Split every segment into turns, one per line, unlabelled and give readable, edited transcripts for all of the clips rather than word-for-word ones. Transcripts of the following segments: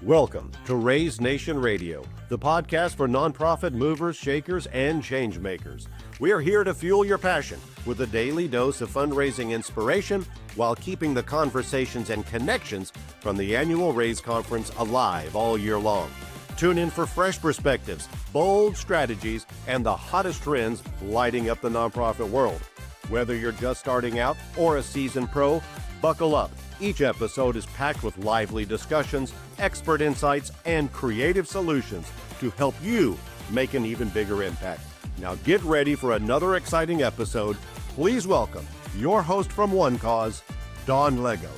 Welcome to Raise Nation Radio, the podcast for nonprofit movers, shakers, and change makers. We are here to fuel your passion with a daily dose of fundraising inspiration while keeping the conversations and connections from the annual Raise Conference alive all year long. Tune in for fresh perspectives, bold strategies, and the hottest trends lighting up the nonprofit world. Whether you're just starting out or a seasoned pro, buckle up. Each episode is packed with lively discussions, expert insights, and creative solutions to help you make an even bigger impact. Now get ready for another exciting episode. Please welcome your host from One Cause, Dawn Lego.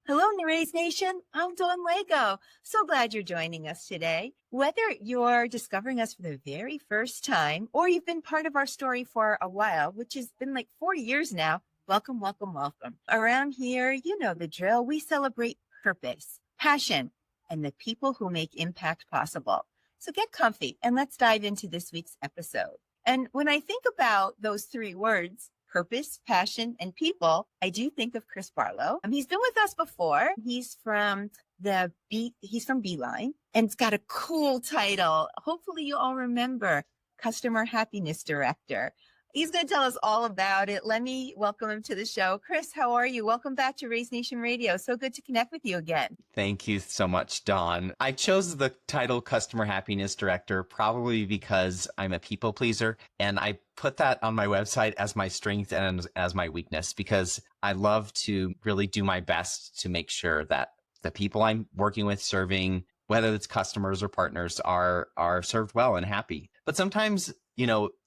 Hello, Raise Nation. I'm Dawn Lego. So glad you're joining us today. Whether you're discovering us for the very first time or you've been part of our story for a while, which has been like 4 years now, welcome, welcome, welcome. Around here, you know the drill. We celebrate purpose, passion, and the people who make impact possible. So get comfy and let's dive into this week's episode. And when I think about those three words, purpose, passion, and people, I do think of Chris Barlow. He's been with us before. He's from Beeline, and it's got a cool title. Hopefully you all remember, Customer Happiness Director. He's going to tell us all about it. Let me welcome him to the show. Chris, how are you? Welcome back to Raise Nation Radio. So good to connect with you again.
Thank you so much, Dawn. I chose the title Customer Happiness Director probably because I'm a people pleaser, and I put that on my website as my strength and as my weakness because I love to really do my best to make sure that the people I'm working with, serving, whether it's customers or partners, are served well and happy. But sometimes,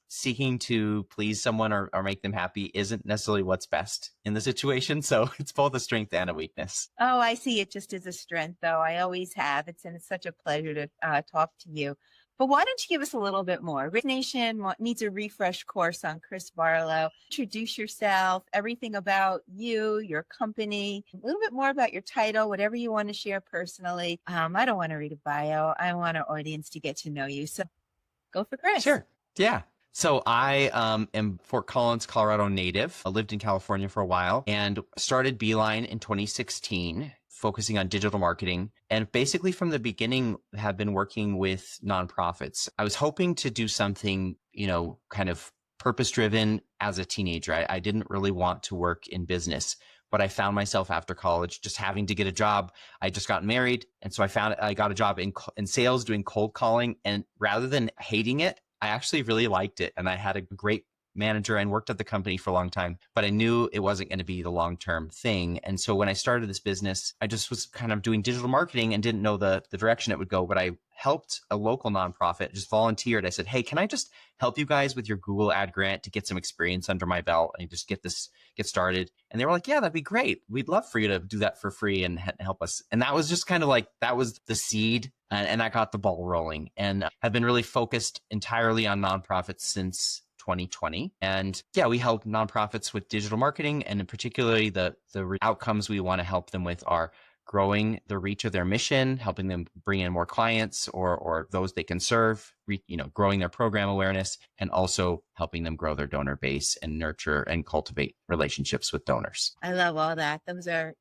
seeking to please someone or make them happy isn't necessarily what's best in the situation. So it's both a strength and a weakness.
Oh, I see it just as a strength, though. I always have. It's such a pleasure to talk to you. But why don't you give us a little bit more? Raise Nation needs a refresh course on Chris Barlow. Introduce yourself, everything about you, your company, a little bit more about your title, whatever you want to share personally. I don't want to read a bio. I want our audience to get to know you. So go for Chris.
Sure. Yeah. So I am Fort Collins, Colorado native. I lived in California for a while and started Beeline in 2016, focusing on digital marketing. And basically from the beginning have been working with nonprofits. I was hoping to do something, kind of purpose-driven as a teenager. I didn't really want to work in business, but I found myself after college just having to get a job. I just got married. And so I got a job in sales doing cold calling. And rather than hating it, I actually really liked it. And I had a great manager and worked at the company for a long time, but I knew it wasn't going to be the long-term thing. And so when I started this business, I just was kind of doing digital marketing and didn't know the direction it would go. But I helped a local nonprofit, just volunteered. I said, hey, can I just help you guys with your Google ad grant to get some experience under my belt and just get started? And they were like, yeah, that'd be great. We'd love for you to do that for free and help us. And that was just kind of like, that was the seed. And that got the ball rolling, and have been really focused entirely on nonprofits since 2020. And yeah, we help nonprofits with digital marketing, and in particularly the outcomes we want to help them with are growing the reach of their mission, helping them bring in more clients or those they can serve, growing their program awareness, and also helping them grow their donor base and nurture and cultivate relationships with donors.
I love all that. Those are,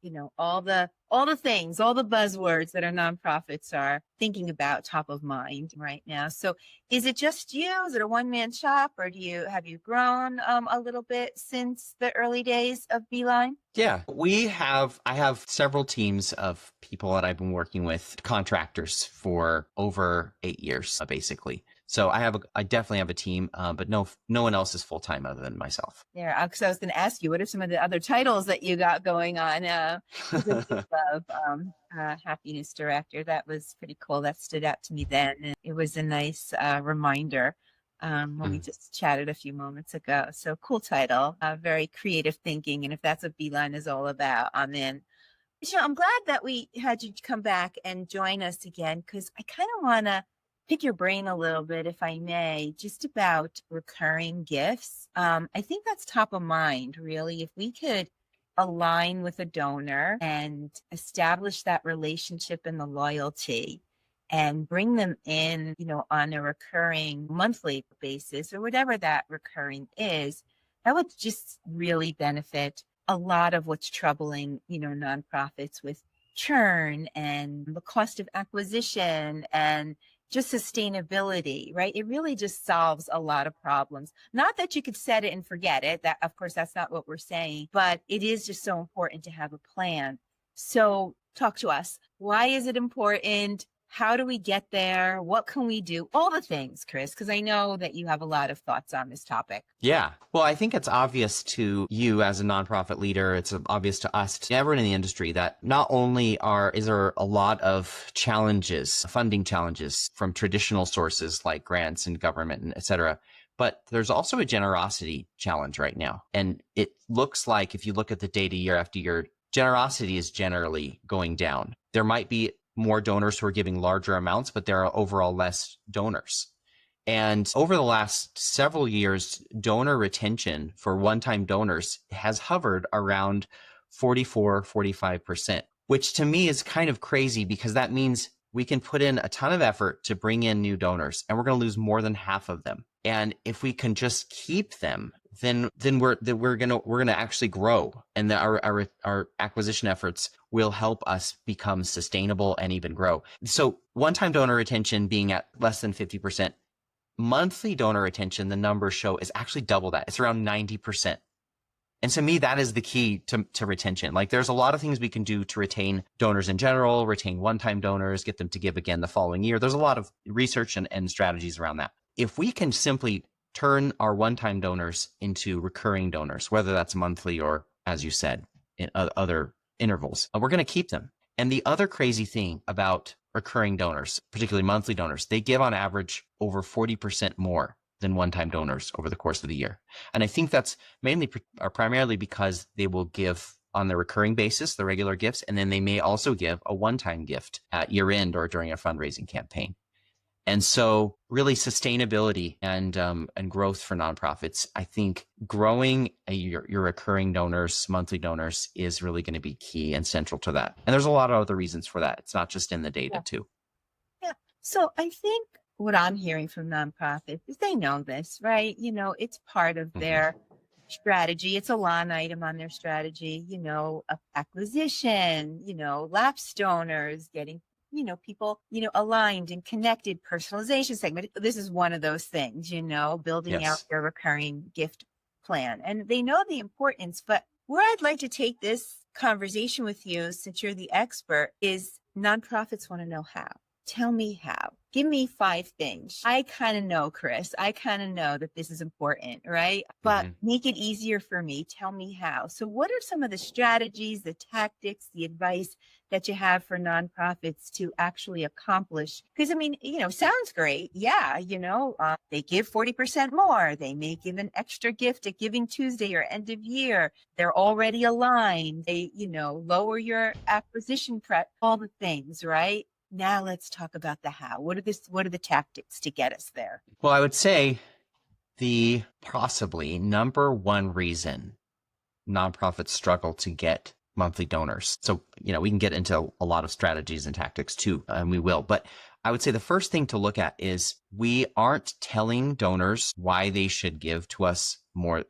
all the things, all the buzzwords that our nonprofits are thinking about top of mind right now. So is it just you? Is it a one-man shop, or have you grown a little bit since the early days of Beeline?
Yeah, I have several teams of people that I've been working with, contractors, for over 8 years, basically. So I definitely have a team, but no one else is full-time other than myself.
Yeah, because I was going to ask you, what are some of the other titles that you got going on? Happiness Director. That was pretty cool. That stood out to me then. And it was a nice reminder when we just chatted a few moments ago. So cool title, very creative thinking. And if that's what Beeline is all about, I'm in. I'm glad that we had you come back and join us again, because I kind of want to pick your brain a little bit, if I may, just about recurring gifts. I think that's top of mind, really. If we could align with a donor and establish that relationship and the loyalty and bring them in, on a recurring monthly basis or whatever that recurring is, that would just really benefit a lot of what's troubling, nonprofits with churn and the cost of acquisition and just sustainability, right? It really just solves a lot of problems. Not that you could set it and forget it. That, of course, that's not what we're saying, but it is just so important to have a plan. So talk to us. Why is it important? How do we get there? What can we do? All the things, Chris, because I know that you have a lot of thoughts on this topic.
Yeah. Well, I think it's obvious to you as a nonprofit leader. It's obvious to us, to everyone in the industry, that not only is there a lot of challenges, funding challenges from traditional sources like grants and government and et cetera, but there's also a generosity challenge right now. And it looks like, if you look at the data year after year, generosity is generally going down. There might be more donors who are giving larger amounts, but there are overall less donors. And over the last several years, donor retention for one-time donors has hovered around 44-45%, which to me is kind of crazy, because that means we can put in a ton of effort to bring in new donors, and we're going to lose more than half of them. And if we can just keep them, then we're gonna actually grow, and our acquisition efforts will help us become sustainable and even grow. So one-time donor retention being at less than 50%, monthly donor retention, the numbers show, is actually double that. It's around 90%. And to me, that is the key to retention. Like, there's a lot of things we can do to retain donors in general, retain one-time donors, get them to give again the following year. There's a lot of research and strategies around that. If we can simply turn our one-time donors into recurring donors, whether that's monthly or, as you said, in other intervals, we're going to keep them. And the other crazy thing about recurring donors, particularly monthly donors, they give on average over 40% more than one-time donors over the course of the year. And I think that's primarily because they will give on the recurring basis, the regular gifts, and then they may also give a one-time gift at year end or during a fundraising campaign. And so really sustainability and growth for nonprofits, I think growing your recurring donors, monthly donors, is really going to be key and central to that. And there's a lot of other reasons for that. It's not just in the data too.
Yeah. So I think what I'm hearing from nonprofits is they know this, right? It's part of their strategy. It's a line item on their strategy, acquisition, lapsed donors, getting people, aligned and connected, personalization segment. This is one of those things, building out their recurring gift plan. And they know the importance, but where I'd like to take this conversation with you, since you're the expert, is nonprofits want to know how. Tell me how. Give me 5 things. I kind of know, Chris. I kind of know that this is important, right? But make it easier for me. Tell me how. So what are some of the strategies, the tactics, the advice that you have for nonprofits to actually accomplish? Because, sounds great. Yeah, they give 40% more. They may give an extra gift at Giving Tuesday or end of year. They're already aligned. They, lower your acquisition prep, all the things, right? Now let's talk about the how. What are the tactics to get us there?
Well, I would say the possibly number one reason nonprofits struggle to get monthly donors. So, we can get into a lot of strategies and tactics too, and we will. But I would say the first thing to look at is we aren't telling donors why they should give to us more,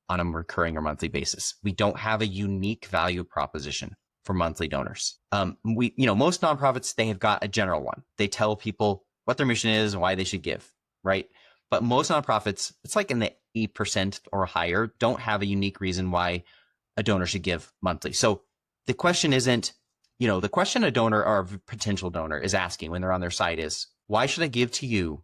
on a recurring or monthly basis. We don't have a unique value proposition for monthly donors. Most nonprofits, they have got a general one. They tell people what their mission is and why they should give, right? But most nonprofits, it's like in the 8% or higher, don't have a unique reason why a donor should give monthly. So the question isn't, the question a donor or a potential donor is asking when they're on their site is, why should I give to you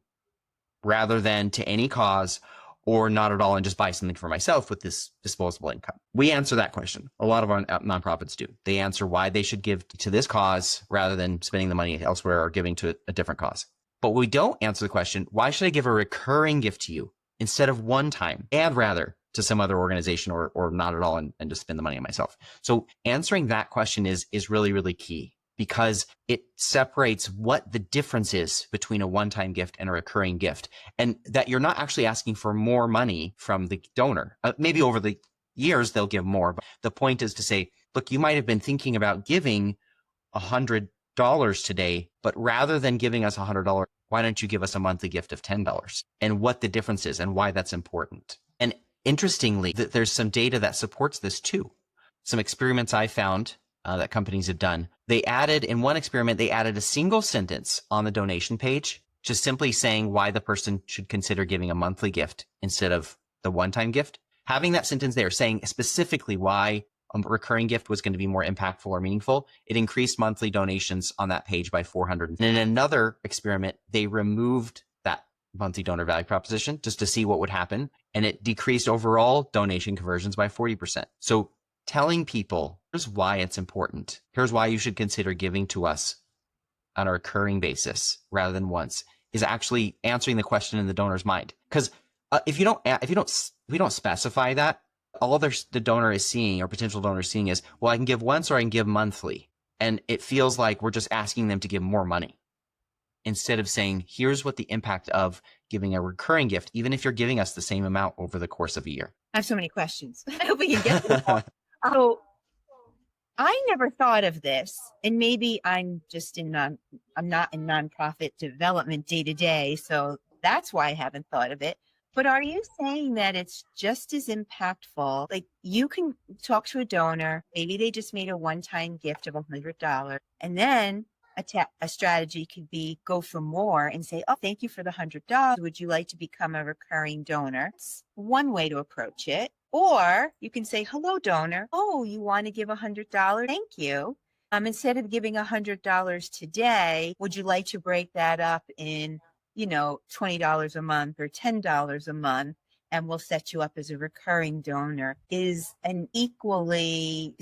rather than to any cause or not at all and just buy something for myself with this disposable income? We answer that question. A lot of our nonprofits do. They answer why they should give to this cause rather than spending the money elsewhere or giving to a different cause. But we don't answer the question, why should I give a recurring gift to you instead of one time and rather to some other organization or not at all and just spend the money on myself? So answering that question is really, really key, because it separates what the difference is between a one-time gift and a recurring gift, and that you're not actually asking for more money from the donor. Maybe over the years, they'll give more. But the point is to say, look, you might have been thinking about giving $100 today, but rather than giving us $100, why don't you give us a monthly gift of $10, and what the difference is and why that's important. And interestingly, there's some data that supports this too. some experiments I found that companies have done. In one experiment, they added a single sentence on the donation page, just simply saying why the person should consider giving a monthly gift instead of the one-time gift. Having that sentence there saying specifically why a recurring gift was going to be more impactful or meaningful, it increased monthly donations on that page by 400. And in another experiment, they removed that monthly donor value proposition just to see what would happen. And it decreased overall donation conversions by 40%. So telling people, here's why it's important. Here's why you should consider giving to us on a recurring basis rather than once, is actually answering the question in the donor's mind. Because if we don't specify that, all the donor is seeing or potential donor is seeing is, well, I can give once or I can give monthly. And it feels like we're just asking them to give more money instead of saying, here's what the impact of giving a recurring gift, even if you're giving us the same amount over the course of a year.
I have so many questions. I hope we can get to them all. So I never thought of this, and maybe I'm not in nonprofit development day to day, so that's why I haven't thought of it. But are you saying that it's just as impactful? Like, you can talk to a donor, maybe they just made a one-time gift of $100, and then a strategy could be go for more and say, oh, thank you for the $100. Would you like to become a recurring donor? It's one way to approach it. Or you can say, hello, donor. Oh, you want to give $100? Thank you. Instead of giving $100 today, would you like to break that up in, $20 a month or $10 a month? And we'll set you up as a recurring donor is an equally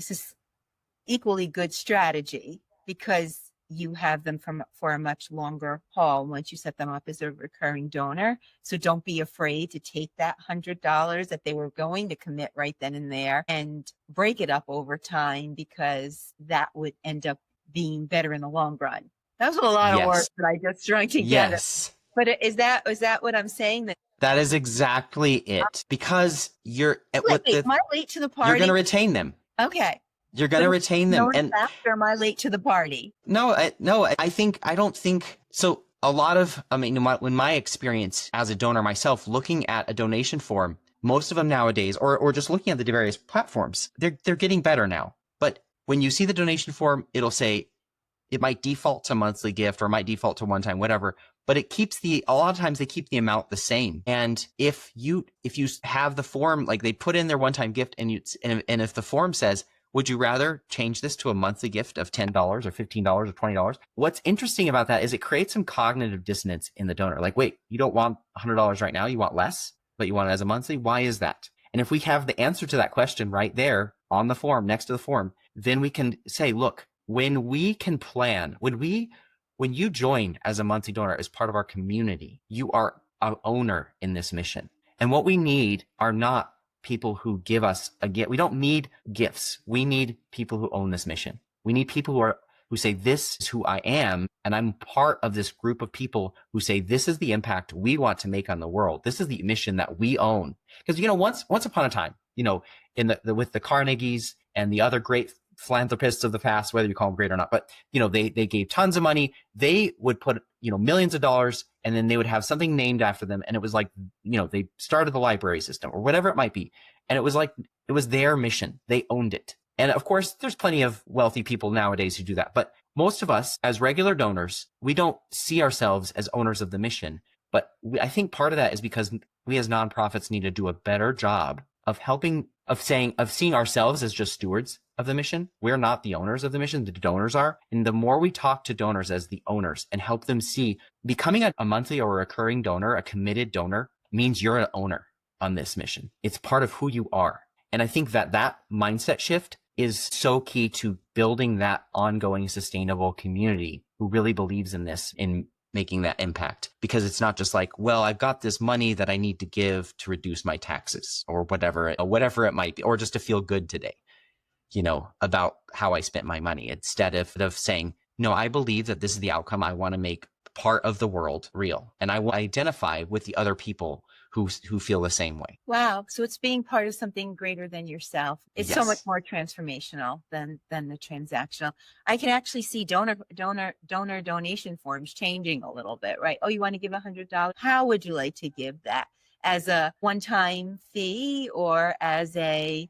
good strategy, because you have them for a much longer haul once you set them up as a recurring donor. So don't be afraid to take that $100 that they were going to commit right then and there and break it up over time, because that would end up being better in the long run. That was a lot of work that I just strung together.
Yes.
But is that what I'm saying?
That is exactly it. Because am
I late to the party?
You're going to retain them.
Okay.
You're going to retain them.
And after, am I late to the party?
No, I don't think so. In my experience as a donor myself, looking at a donation form, most of them nowadays, or just looking at the various platforms, they're getting better now. But when you see the donation form, it'll say it might default to monthly gift or might default to one time, whatever. But a lot of times they keep the amount the same. And if you have the form, like they put in their one time gift, and if the form says, would you rather change this to a monthly gift of $10 or $15 or $20? What's interesting about that is it creates some cognitive dissonance in the donor. Like, wait, you don't want $100 right now. You want less, but you want it as a monthly. Why is that? And if we have the answer to that question right there on the form, next to the form, then we can say, look, when we can plan, when you join as a monthly donor as part of our community, you are an owner in this mission. And what we need are not people who give us a gift. We don't need gifts. We need people who own this mission. We need people who say, this is who I am, and I'm part of this group of people who say, this is the impact we want to make on the world. This is the mission that we own. Because, once upon a time, with the Carnegies and the other great philanthropists of the past, whether you call them great or not, but, they gave tons of money. They would put, millions of dollars, and then they would have something named after them. And it was like, they started the library system or whatever it might be. And it was like, it was their mission. They owned it. And of course, there's plenty of wealthy people nowadays who do that. But most of us as regular donors, we don't see ourselves as owners of the mission. But I think part of that is because we as nonprofits need to do a better job of seeing ourselves as just stewards of the mission. We're not the owners of the mission. The donors are. And the more we talk to donors as the owners and help them see becoming a monthly or a recurring donor, a committed donor, means you're an owner on this mission. It's part of who you are. And I think that mindset shift is so key to building that ongoing sustainable community who really believes in this, in making that impact. Because it's not just like, well, I've got this money that I need to give to reduce my taxes or whatever it might be, or just to feel good today, about how I spent my money, instead of saying, no, I believe that this is the outcome. I want to make part of the world real. And I will identify with the other people who feel the same way.
Wow. So it's being part of something greater than yourself. It's so much more transformational than the transactional. I can actually see donor donation forms changing a little bit, right? Oh, you want to give $100? How would you like to give that? As a one-time fee, or as a,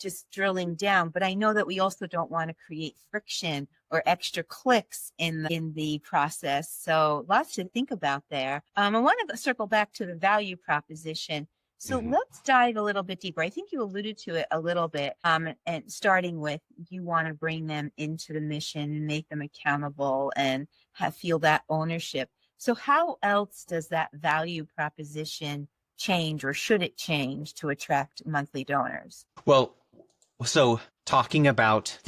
just drilling down. But I know that we also don't want to create friction or extra clicks in the process. So lots to think about there. I want to circle back to the value proposition. So let's dive a little bit deeper. I think you alluded to it a little bit, and starting with you want to bring them into the mission and make them accountable and feel that ownership. So how else does that value proposition change, or should it change to attract monthly donors?
Well, so thinking about,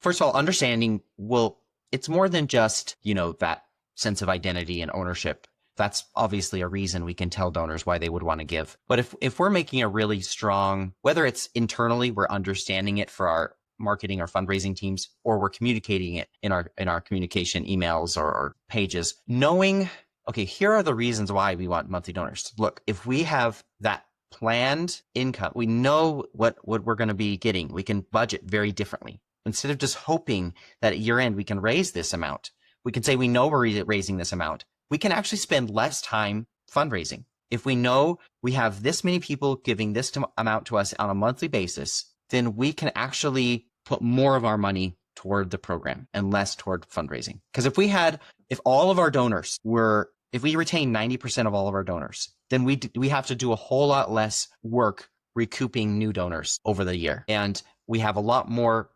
first of all, understanding, well, it's more than just, that sense of identity and ownership. That's obviously a reason we can tell donors why they would want to give. But if we're making a really strong, whether it's internally, we're understanding it for our marketing or fundraising teams, or we're communicating it in our communication emails or pages, knowing, okay, here are the reasons why we want monthly donors. Look, if we have that planned income, we know what we're going to be getting. We can budget very differently. Instead of just hoping that at year end we can raise this amount, we can say we know we're raising this amount. We can actually spend less time fundraising. If we know we have this many people giving this amount to us on a monthly basis, then we can actually put more of our money toward the program and less toward fundraising. Because if we retain 90% of all of our donors, then we have to do a whole lot less work recouping new donors over the year. And we have a lot better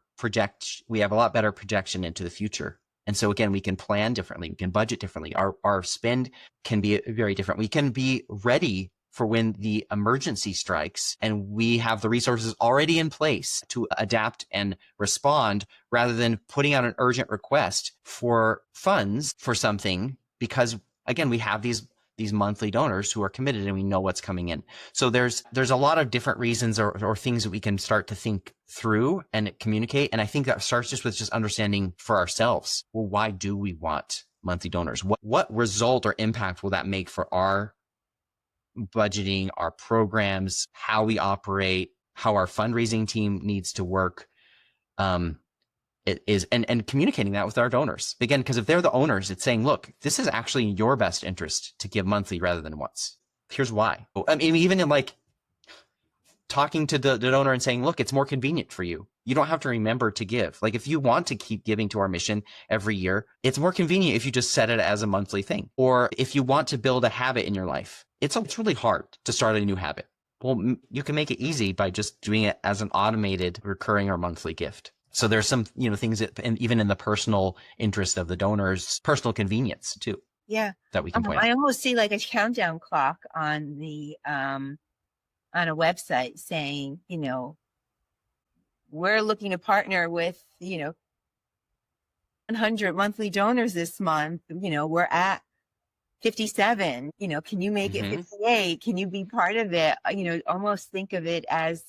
projection into the future. And so again, we can plan differently. We can budget differently. Our spend can be very different. We can be ready for when the emergency strikes and we have the resources already in place to adapt and respond, rather than putting out an urgent request for funds for something, because again, we have these monthly donors who are committed and we know what's coming in. So there's a lot of different reasons or things that we can start to think through and communicate. And I think that starts just with understanding for ourselves, well, why do we want monthly donors? What result or impact will that make for our budgeting, our programs, how we operate, how our fundraising team needs to work? It is, and communicating that with our donors. Again, because if they're the owners, it's saying, look, this is actually in your best interest to give monthly rather than once. Here's why. I mean, even in talking to the donor and saying, look, it's more convenient for you. You don't have to remember to give. Like, if you want to keep giving to our mission every year, it's more convenient if you just set it as a monthly thing. Or if you want to build a habit in your life, it's really hard to start a new habit. Well, you can make it easy by just doing it as an automated recurring or monthly gift. So there's some, things that, and even in the personal interest of the donors, personal convenience too.
Yeah.
That we can point out.
I almost see like a countdown clock on the, on a website saying, we're looking to partner with, 100 monthly donors this month. We're at 57, can you make it 58? Can you be part of it? Almost think of it as,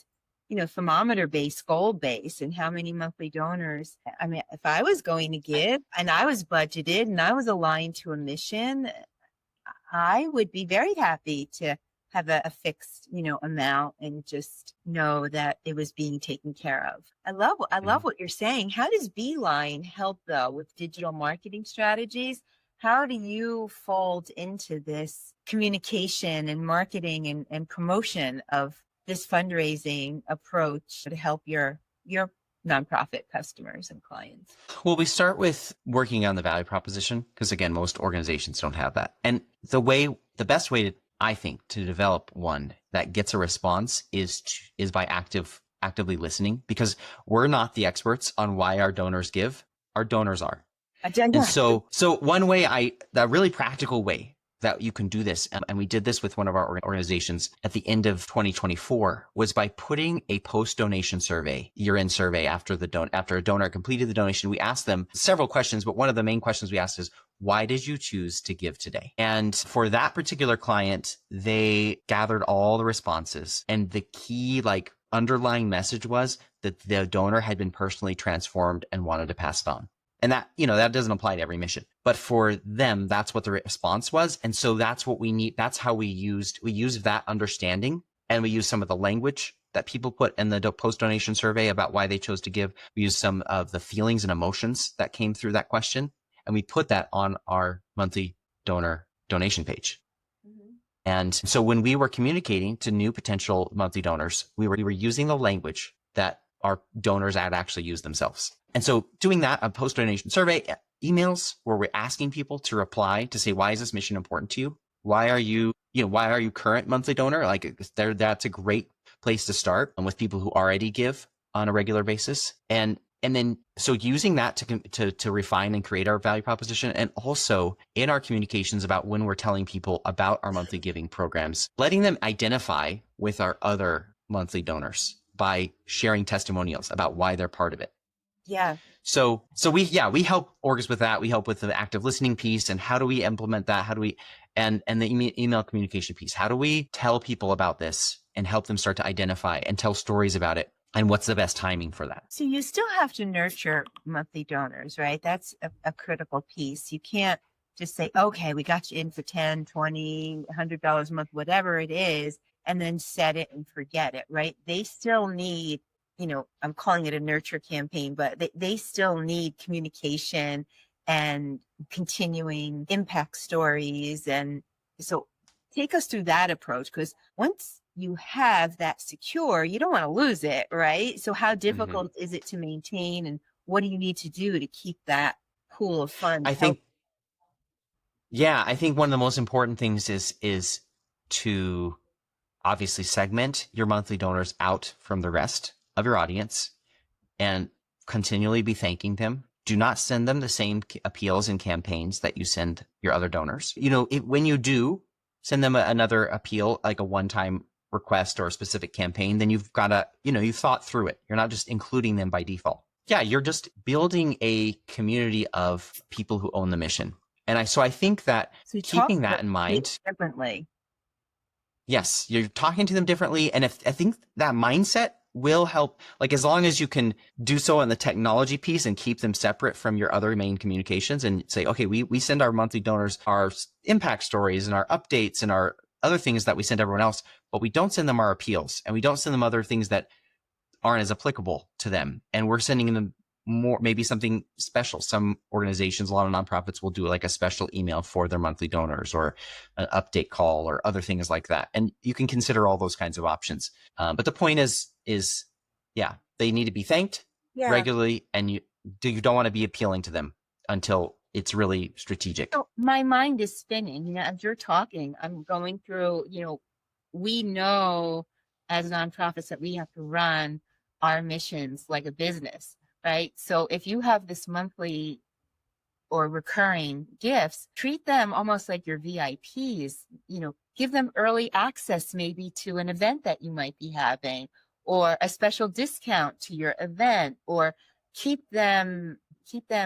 thermometer based, goal based, and how many monthly donors. I mean, if I was going to give and I was budgeted and I was aligned to a mission, I would be very happy to have a fixed, amount and just know that it was being taken care of. I love what you're saying. How does Beeline help though with digital marketing strategies? How do you fold into this communication and marketing and promotion of this fundraising approach to help your nonprofit customers and clients?
Well, we start with working on the value proposition, because again, most organizations don't have that. And the best way I think to develop one that gets a response is by actively listening, because we're not the experts on why our donors give. Our donors are. And so one way the really practical way that you can do this, and we did this with one of our organizations at the end of 2024, was by putting a post-donation survey, year-end survey after a donor completed the donation. We asked them several questions, but one of the main questions we asked is, why did you choose to give today? And for that particular client, they gathered all the responses, and the key underlying message was that the donor had been personally transformed and wanted to pass it on. And that, that doesn't apply to every mission, but for them, that's what the response was. And so that's what we need. That's how we used that understanding, and we used some of the language that people put in the post-donation survey about why they chose to give. We used some of the feelings and emotions that came through that question, and we put that on our monthly donor donation page. And so when we were communicating to new potential monthly donors, we were using the language that our donors had actually used themselves. And so doing that, a post-donation survey, emails where we're asking people to reply to say, why is this mission important to you? Why are you current monthly donor? Like that's a great place to start with people who already give on a regular basis. And then, so using that to refine and create our value proposition, and also in our communications about when we're telling people about our monthly giving programs, letting them identify with our other monthly donors by sharing testimonials about why they're part of it.
Yeah.
So we help orgs with that. We help with the active listening piece and how do we implement that? How do we, and the email communication piece, how do we tell people about this and help them start to identify and tell stories about it? And what's the best timing for that?
So you still have to nurture monthly donors, right? That's a critical piece. You can't just say, okay, we got you in for $10, $20, $100 a month, whatever it is, and then set it and forget it, right? They still need, I'm calling it a nurture campaign, but they still need communication and continuing impact stories. And so take us through that approach, because once you have that secure, you don't want to lose it, right? So how difficult is it to maintain, and what do you need to do to keep that pool of funds?
I think one of the most important things is to obviously segment your monthly donors out from the rest of your audience and continually be thanking them. Do not send them the same appeals and campaigns that you send your other donors. When you do send them another appeal, like a one-time request or a specific campaign, then you've got to, you've thought through it. You're not just including them by default. Yeah, you're just building a community of people who own the mission. And I think that keeping that in mind
differently.
Yes, you're talking to them differently. And I think that mindset will help, like as long as you can do so on the technology piece and keep them separate from your other main communications and say, okay, we send our monthly donors our impact stories and our updates and our other things that we send everyone else, but we don't send them our appeals and we don't send them other things that aren't as applicable to them. And we're sending them more, maybe something special. Some organizations, a lot of nonprofits will do like a special email for their monthly donors or an update call or other things like that. And you can consider all those kinds of options. But the point is, they need to be thanked regularly, and you don't want to be appealing to them until it's really strategic.
So my mind is spinning. As you're talking, I'm going through, we know as nonprofits that we have to run our missions like a business, right? So if you have this monthly or recurring gifts, treat them almost like your VIPs, give them early access maybe to an event that you might be having, or a special discount to your event, or keep them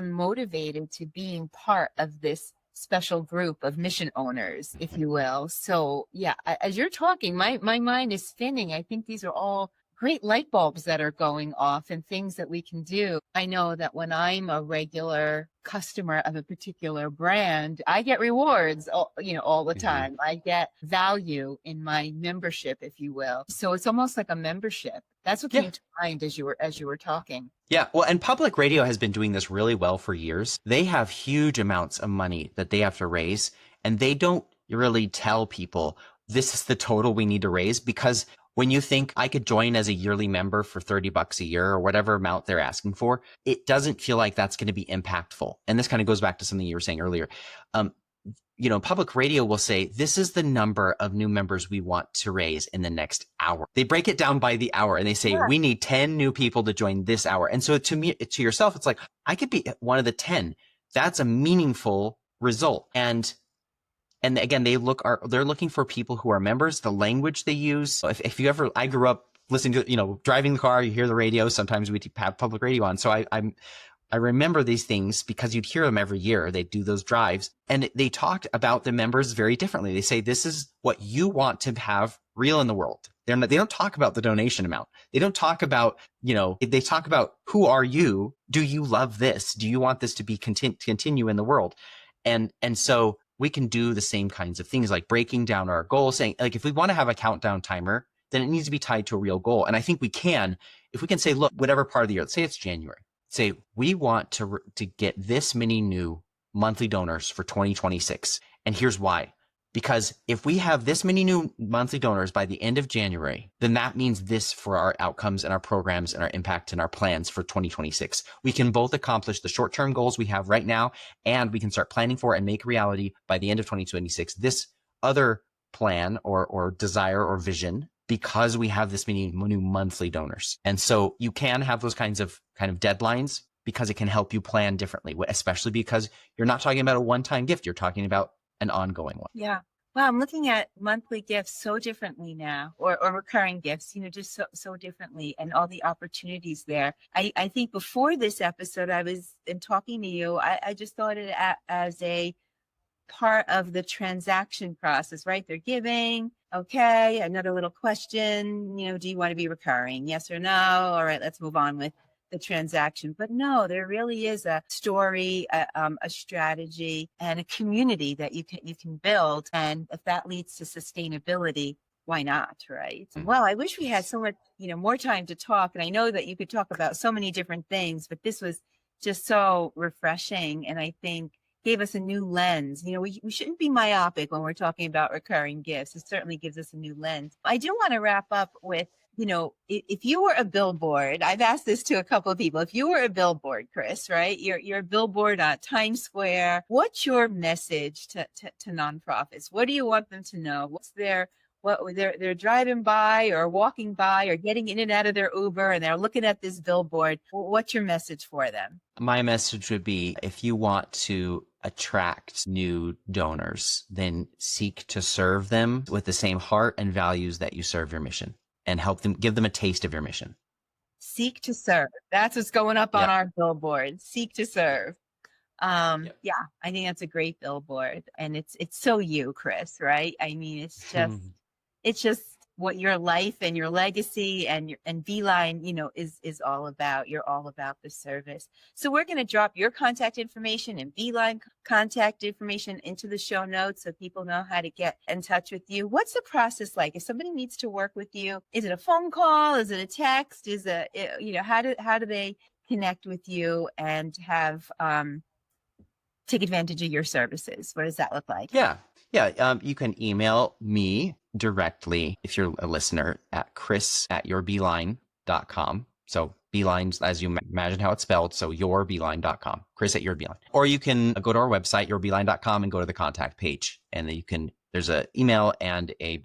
motivated to being part of this special group of mission owners, if you will. So yeah, as you're talking, my mind is spinning. I think these are all great light bulbs that are going off and things that we can do. I know that when I'm a regular customer of a particular brand, I get rewards, all the time. I get value in my membership, if you will. So it's almost like a membership. That's what came to mind as you were talking.
Yeah. Well, and public radio has been doing this really well for years. They have huge amounts of money that they have to raise, and they don't really tell people this is the total we need to raise, because when you think I could join as a yearly member for $30 a year or whatever amount they're asking for, it doesn't feel like that's going to be impactful. And this kind of goes back to something you were saying earlier. Public radio will say, this is the number of new members we want to raise in the next hour. They break it down by the hour and they say, we need 10 new people to join this hour. And so to yourself, it's like, I could be one of the 10. That's a meaningful result. And again, they're looking for people who are members, the language they use. If you ever, I grew up listening to, driving the car, you hear the radio. Sometimes we have public radio on. So I remember these things because you'd hear them every year. They do those drives, and they talked about the members very differently. They say, this is what you want to have real in the world. They don't talk about the donation amount. They don't talk about, they talk about, who are you? Do you love this? Do you want this to be continue in the world? And so we can do the same kinds of things, like breaking down our goals, saying, like, if we want to have a countdown timer, then it needs to be tied to a real goal. And I think we can, if we can say, look, whatever part of the year, let's say it's January, say we want to get this many new monthly donors for 2026. And here's why. Because if we have this many new monthly donors by the end of January, then that means this for our outcomes and our programs and our impact and our plans for 2026. We can both accomplish the short-term goals we have right now, and we can start planning for and make reality by the end of 2026 this other plan or desire or vision, because we have this many new monthly donors. And so you can have those kinds of deadlines because it can help you plan differently, especially because you're not talking about a one-time gift. You're talking about an ongoing one.
Yeah. Well, I'm looking at monthly gifts so differently now, or recurring gifts, just so differently, and all the opportunities there. I think before this episode, in talking to you, I just thought it as a part of the transaction process, right? They're giving, okay, another little question, do you want to be recurring? Yes or no? All right, let's move on with the transaction. But no, there really is a story, a strategy, and a community that you can build. And if that leads to sustainability, why not, right? Well, I wish we had so much, more time to talk. And I know that you could talk about so many different things, but this was just so refreshing. And I think gave us a new lens. We shouldn't be myopic when we're talking about recurring gifts. It certainly gives us a new lens. I do want to wrap up with, if you were a billboard, I've asked this to a couple of people. If you were a billboard, Chris, right? You're a billboard on Times Square. What's your message to nonprofits? What do you want them to know? They're driving by or walking by or getting in and out of their Uber and they're looking at this billboard. What's your message for them?
My message would be, if you want to attract new donors, then seek to serve them with the same heart and values that you serve your mission, and help them, give them a taste of your mission.
Seek to serve. That's what's going up on our billboard. Seek to serve. Yeah, I think that's a great billboard. And it's so you, Chris, right? I mean, it's just what your life and your legacy and Beeline, is all about. You're all about the service. So we're going to drop your contact information and Beeline contact information into the show notes so people know how to get in touch with you. What's the process like? If somebody needs to work with you, is it a phone call? Is it a text? How do they connect with you and have, take advantage of your services? What does that look like?
Yeah. You can email me directly if you're a listener at chris@yourbeeline.com. So Beeline, as you imagine how it's spelled. So yourbeeline.com, chris@yourbeeline. Or you can go to our website, yourbeeline.com, and go to the contact page. And then there's an email and a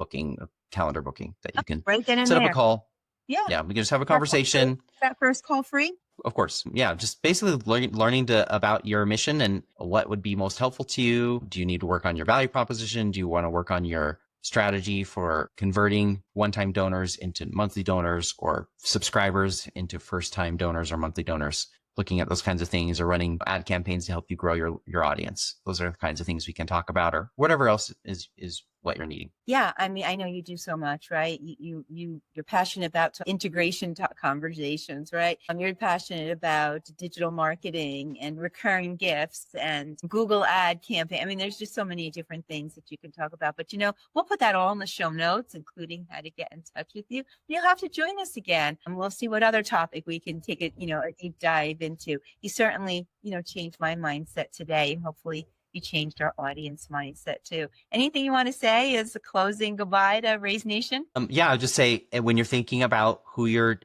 calendar booking that you can set up a call. Yeah. Yeah. We can just have a conversation.
That first call free?
Of course. Yeah. Just basically learning about your mission and what would be most helpful to you. Do you need to work on your value proposition? Do you want to work on your strategy for converting one-time donors into monthly donors, or subscribers into first-time donors or monthly donors? Looking at those kinds of things, or running ad campaigns to help you grow your audience. Those are the kinds of things we can talk about, or whatever else is what you're needing.
Yeah. I mean, I know you do so much, right? You're passionate about integration conversations, right? You're passionate about digital marketing and recurring gifts and Google ad campaign. I mean, there's just so many different things that you can talk about, but we'll put that all in the show notes, including how to get in touch with you. You'll have to join us again, and we'll see what other topic we can take a deep dive into. You certainly, changed my mindset today, and hopefully you changed our audience mindset too. Anything you want to say as a closing goodbye to Raise Nation?
I'll just say, when you're thinking about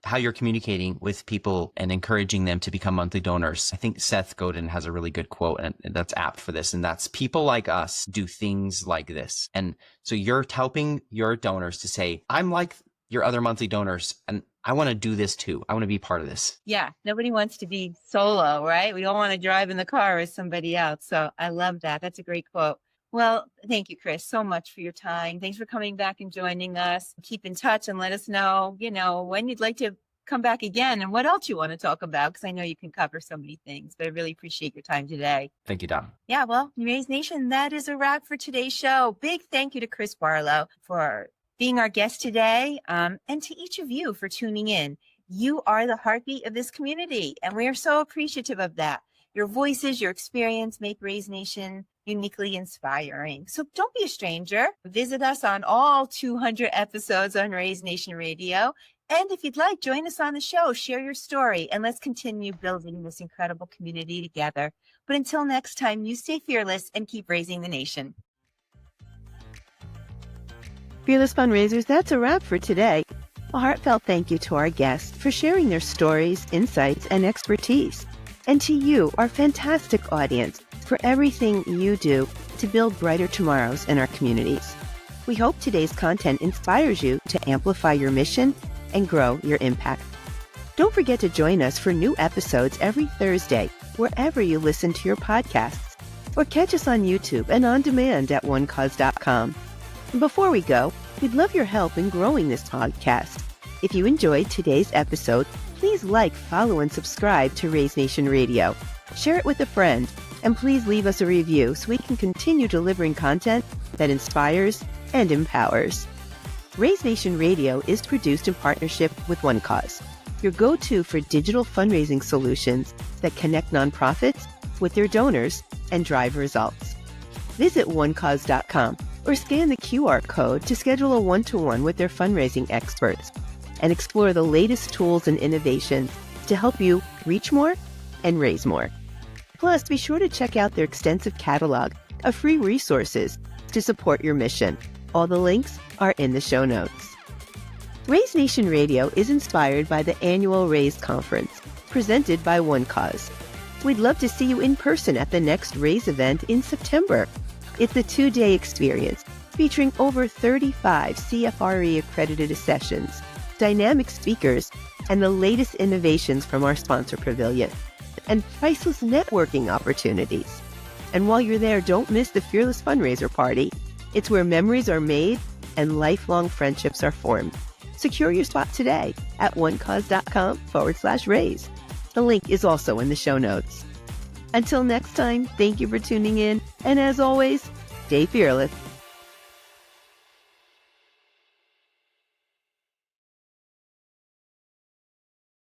how you're communicating with people and encouraging them to become monthly donors, I think Seth Godin has a really good quote, and that's apt for this. And that's, people like us do things like this. And so you're helping your donors to say, I'm like your other monthly donors, and I want to do this too. I want to be part of this.
Yeah. Nobody wants to be solo, right? We don't want to drive in the car with somebody else. So I love that. That's a great quote. Well, thank you, Chris, so much for your time. Thanks for coming back and joining us. Keep in touch and let us know, when you'd like to come back again and what else you want to talk about, because I know you can cover so many things, but I really appreciate your time today.
Thank you, Don.
Yeah, well, Raise Nation, that is a wrap for today's show. Big thank you to Chris Barlow for being our guest today, and to each of you for tuning in. You are the heartbeat of this community, and we are so appreciative of that. Your voices, your experience make Raise Nation uniquely inspiring. So don't be a stranger. Visit us on all 200 episodes on Raise Nation Radio. And if you'd like, join us on the show, share your story, and let's continue building this incredible community together. But until next time, you stay fearless and keep raising the nation.
Fearless Fundraisers, that's a wrap for today. A heartfelt thank you to our guests for sharing their stories, insights, and expertise. And to you, our fantastic audience, for everything you do to build brighter tomorrows in our communities. We hope today's content inspires you to amplify your mission and grow your impact. Don't forget to join us for new episodes every Thursday, wherever you listen to your podcasts, or catch us on YouTube and on demand at onecause.com. And before we go, we'd love your help in growing this podcast. If you enjoyed today's episode, please like, follow, and subscribe to Raise Nation Radio. Share it with a friend, and please leave us a review so we can continue delivering content that inspires and empowers. Raise Nation Radio is produced in partnership with One Cause, your go-to for digital fundraising solutions that connect nonprofits with their donors and drive results. Visit onecause.com or scan the QR code to schedule a one-to-one with their fundraising experts and explore the latest tools and innovations to help you reach more and raise more. Plus, be sure to check out their extensive catalog of free resources to support your mission. All the links are in the show notes. Raise Nation Radio is inspired by the annual Raise Conference, presented by One Cause. We'd love to see you in person at the next Raise event in September. It's a 2-day experience featuring over 35 CFRE accredited sessions, dynamic speakers, and the latest innovations from our sponsor pavilion, and priceless networking opportunities. And while you're there, don't miss the Fearless Fundraiser Party. It's where memories are made and lifelong friendships are formed. Secure your spot today at onecause.com/raise. The link is also in the show notes. Until next time, thank you for tuning in, and as always, stay fearless.